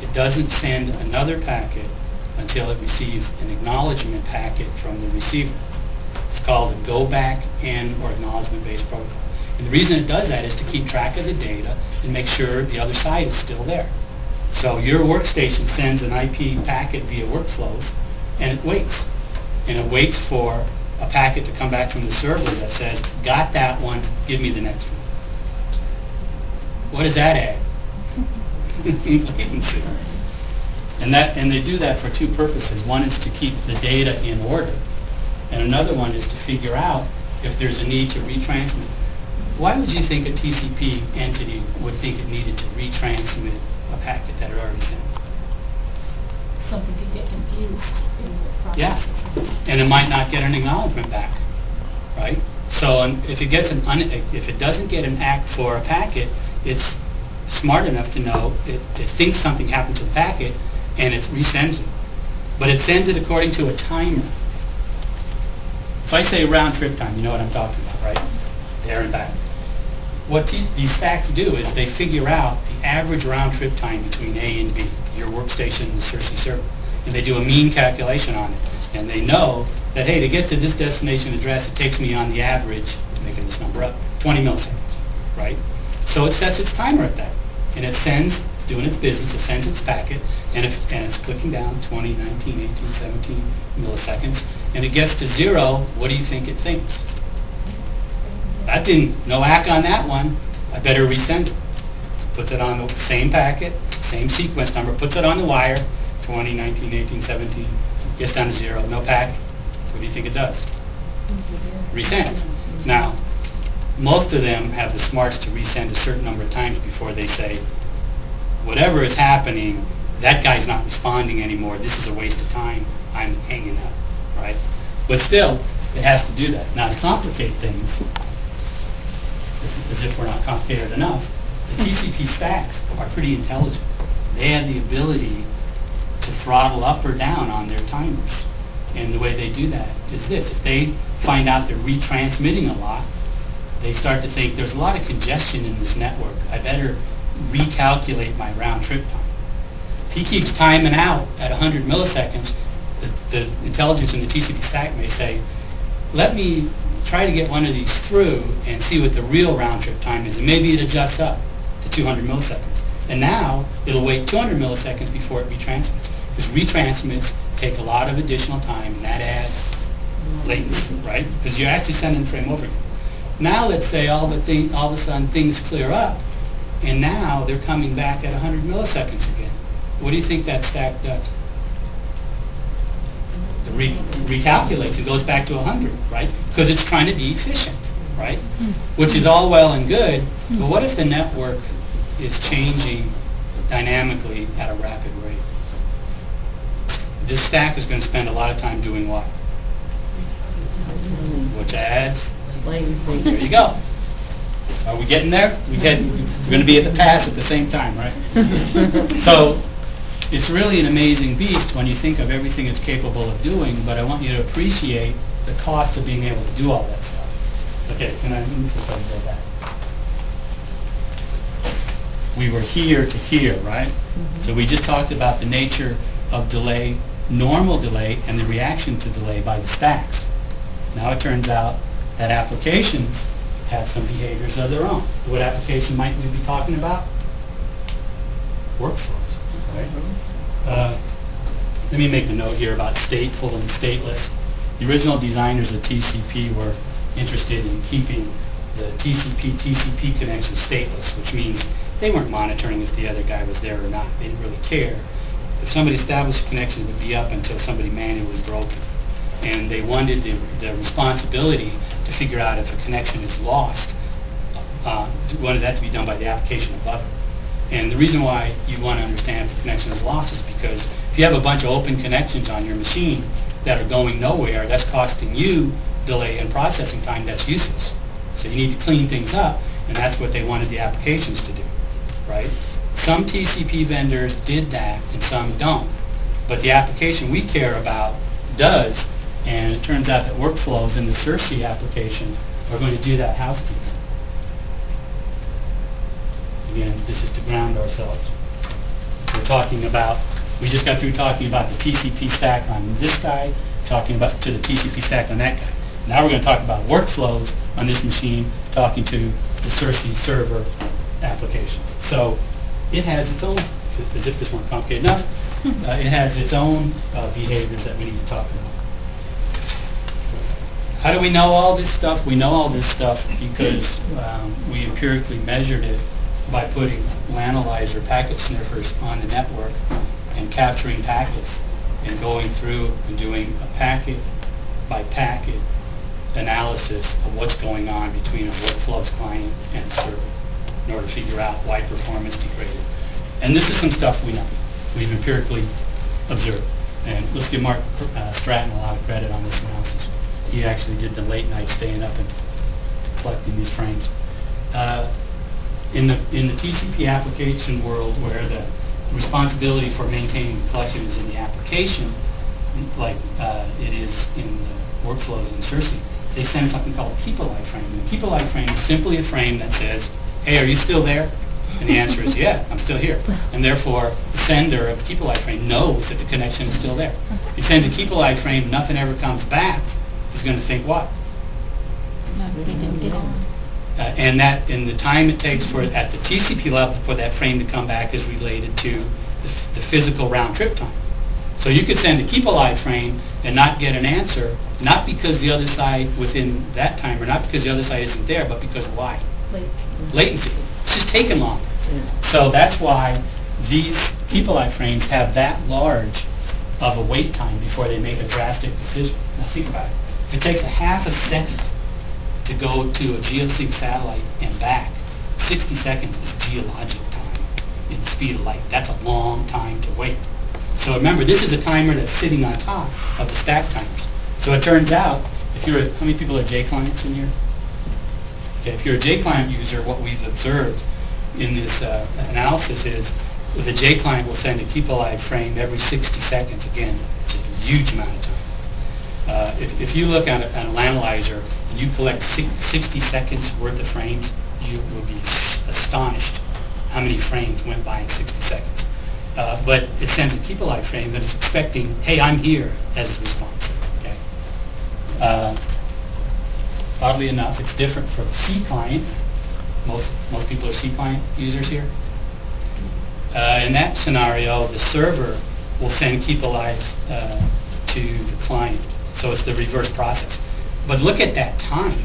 it doesn't send another packet until it receives an acknowledgement packet from the receiver. It's called a go back N or acknowledgement-based protocol. And the reason it does that is to keep track of the data and make sure the other side is still there. So your workstation sends an IP packet via workflows, and it waits. And it waits for a packet to come back from the server that says, got that one, give me the next one. What does that add? Latency. And they do that for two purposes. One is to keep the data in order, and another one is to figure out if there's a need to retransmit. Why would you think a TCP entity would think it needed to retransmit a packet that it already sent? Something could get confused in the process. Yeah, and it might not get an acknowledgement back, right? So if it gets if it doesn't get an ACK for a packet, it's smart enough to know it thinks something happened to the packet, and it resends it. But it sends it according to a timer. If I say round trip time, you know what I'm talking about, right? There and back. What these stacks do is they figure out the average round trip time between A and B, your workstation and the Cersei server. And they do a mean calculation on it. And they know that, hey, to get to this destination address, it takes me on the average, making this number up, 20 milliseconds, right? So it sets its timer at that. And it sends, it's doing its business, it sends its packet, and it's clicking down 20, 19, 18, 17 milliseconds. And it gets to 0, what do you think it thinks? That no ACK on that one, I better resend it. Puts it on the same packet, same sequence number, puts it on the wire, 20, 19, 18, 17, gets down to 0, no packet. What do you think it does? Resends. Now, most of them have the smarts to resend a certain number of times before they say, whatever is happening, that guy's not responding anymore, this is a waste of time, I'm hanging up, right? But still, it has to do that. Now, to complicate things, as if we're not complicated enough, the TCP stacks are pretty intelligent. They have the ability to throttle up or down on their timers. And the way they do that is this. If they find out they're retransmitting a lot, they start to think there's a lot of congestion in this network. I better recalculate my round trip time. If he keeps timing out at 100 milliseconds, the intelligence in the TCP stack may say, let me try to get one of these through and see what the real round trip time is. And maybe it adjusts up to 200 milliseconds. And now it'll wait 200 milliseconds before it retransmits. Because retransmits take a lot of additional time, and that adds latency, right? Because you're actually sending the frame over again. Now let's say all of a sudden things clear up, and now they're coming back at 100 milliseconds again. What do you think that stack does? It recalculates. It goes back to 100, right? Because it's trying to be efficient, right? Which is all well and good, but what if the network is changing dynamically at a rapid rate? This stack is going to spend a lot of time doing what? Which adds? There you go. Are we getting there? We're going to be at the pass at the same time, right? So it's really an amazing beast when you think of everything it's capable of doing, but I want you to appreciate the cost of being able to do all that stuff. Okay, let me see if I can go back. We were here to here, right? So we just talked about the nature of delay, normal delay, and the reaction to delay by the stacks. Now it turns out that applications have some behaviors of their own. What application might we be talking about? Workflows, right? Let me make a note here about stateful and stateless. The original designers of TCP were interested in keeping the TCP-TCP connection stateless, which means they weren't monitoring if the other guy was there or not. They didn't really care. If somebody established a connection, it would be up until somebody manually broke it. And they wanted the responsibility to figure out if a connection is lost. Wanted that to be done by the application above it. And the reason why you want to understand if the connection is lost is because if you have a bunch of open connections on your machine that are going nowhere, that's costing you delay and processing time that's useless. So you need to clean things up, and that's what they wanted the applications to do, right? Some TCP vendors did that, and some don't. But the application we care about does, and it turns out that workflows in the Cersei application are going to do that housekeeping. Again, this is to ground ourselves. We're talking about, we just got through talking about the TCP stack on this guy, talking about to the TCP stack on that guy. Now we're going to talk about workflows on this machine, talking to the Testi server application. So it has its own, as if this weren't complicated enough, it has its own behaviors that we need to talk about. How do we know all this stuff? We know all this stuff because we empirically measured it by putting analyzer packet sniffers on the network and capturing packets and going through and doing a packet by packet analysis of what's going on between a workflows client and a server in order to figure out why performance degraded. And this is some stuff we know. We've empirically observed. And let's give Mark Stratton a lot of credit on this analysis. He actually did the late night staying up and collecting these frames. In the TCP application world, where the responsibility for maintaining the collection is in the application, like it is in the workflows in Testi, they send something called a keep alive frame. And a keep alive frame is simply a frame that says, hey, are you still there? And the answer is, yeah, I'm still here. And therefore, the sender of the keep alive frame knows that the connection is still there. If he sends a keep alive frame, nothing ever comes back, he's going to think what? No, they didn't get it. And the time it takes for at the TCP level for that frame to come back is related to the physical round trip time. So you could send a keep alive frame and not get an answer, not because the other side within that timer, not because the other side isn't there, but because why? Latency. It's just taking longer. So that's why these keep alive frames have that large of a wait time before they make a drastic decision. Now think about it. If it takes a half a second to go to a geosync satellite and back, 60 seconds is geologic time in the speed of light. That's a long time to wait. So remember, this is a timer that's sitting on top of the stack timers. So it turns out, if you're how many people are J clients in here? Okay, if you're a J client user, what we've observed in this analysis is the J client will send a keep alive frame every 60 seconds. Again, it's a huge amount of time. If you look at an analyzer and you collect 60 seconds worth of frames, you will be astonished how many frames went by in 60 seconds. But it sends a keep alive frame that is expecting, hey, I'm here, as its response. Okay. Oddly enough, it's different for the C client. Most people are C client users here. In that scenario, the server will send keep alive to the client. So it's the reverse process. But look at that time.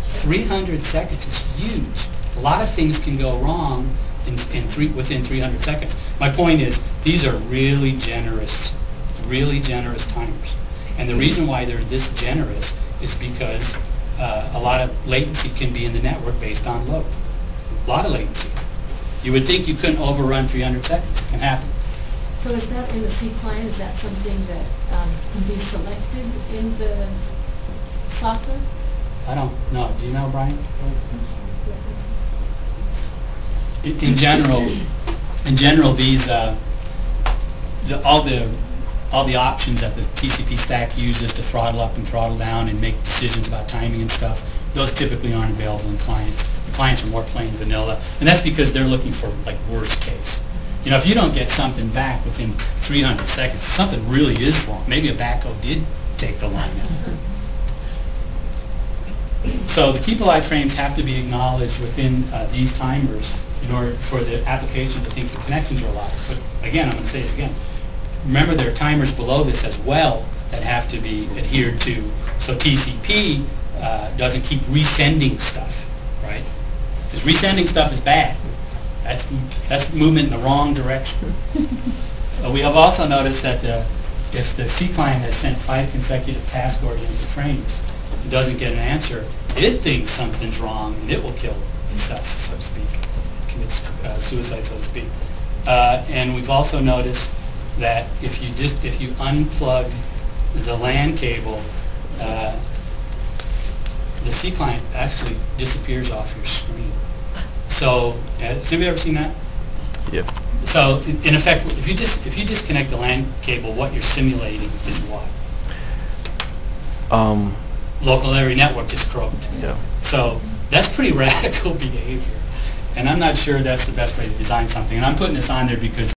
300 seconds is huge. A lot of things can go wrong within 300 seconds. My point is, these are really generous timers. And the reason why they're this generous is because a lot of latency can be in the network based on load. A lot of latency. You would think you couldn't overrun 300 seconds. It can happen. So is that in the C client, is that something that can be selected in the software? I don't know. Do you know, Brian? In general, these all the options that the TCP stack uses to throttle up and throttle down and make decisions about timing and stuff, those typically aren't available in clients. The clients are more plain vanilla, and that's because they're looking for like worst case. You know, if you don't get something back within 300 seconds, something really is wrong. Maybe a backhoe did take the line out. So the keep alive frames have to be acknowledged within these timers in order for the application to think the connections are alive. But again, I'm going to say this again. Remember, there are timers below this as well that have to be adhered to. So TCP doesn't keep resending stuff, right? Because resending stuff is bad. That's movement in the wrong direction. We have also noticed that if the C client has sent 5 consecutive task-oriented frames and doesn't get an answer, it thinks something's wrong and it will kill itself, so to speak. Commits suicide, so to speak. And we've also noticed that if you unplug the LAN cable, the C client actually disappears off your screen. So, has anybody ever seen that? Yep. So, in effect, if you disconnect the LAN cable, what you're simulating is what? Local area network just croaked. Yeah. So, that's pretty radical behavior. And I'm not sure that's the best way to design something. And I'm putting this on there because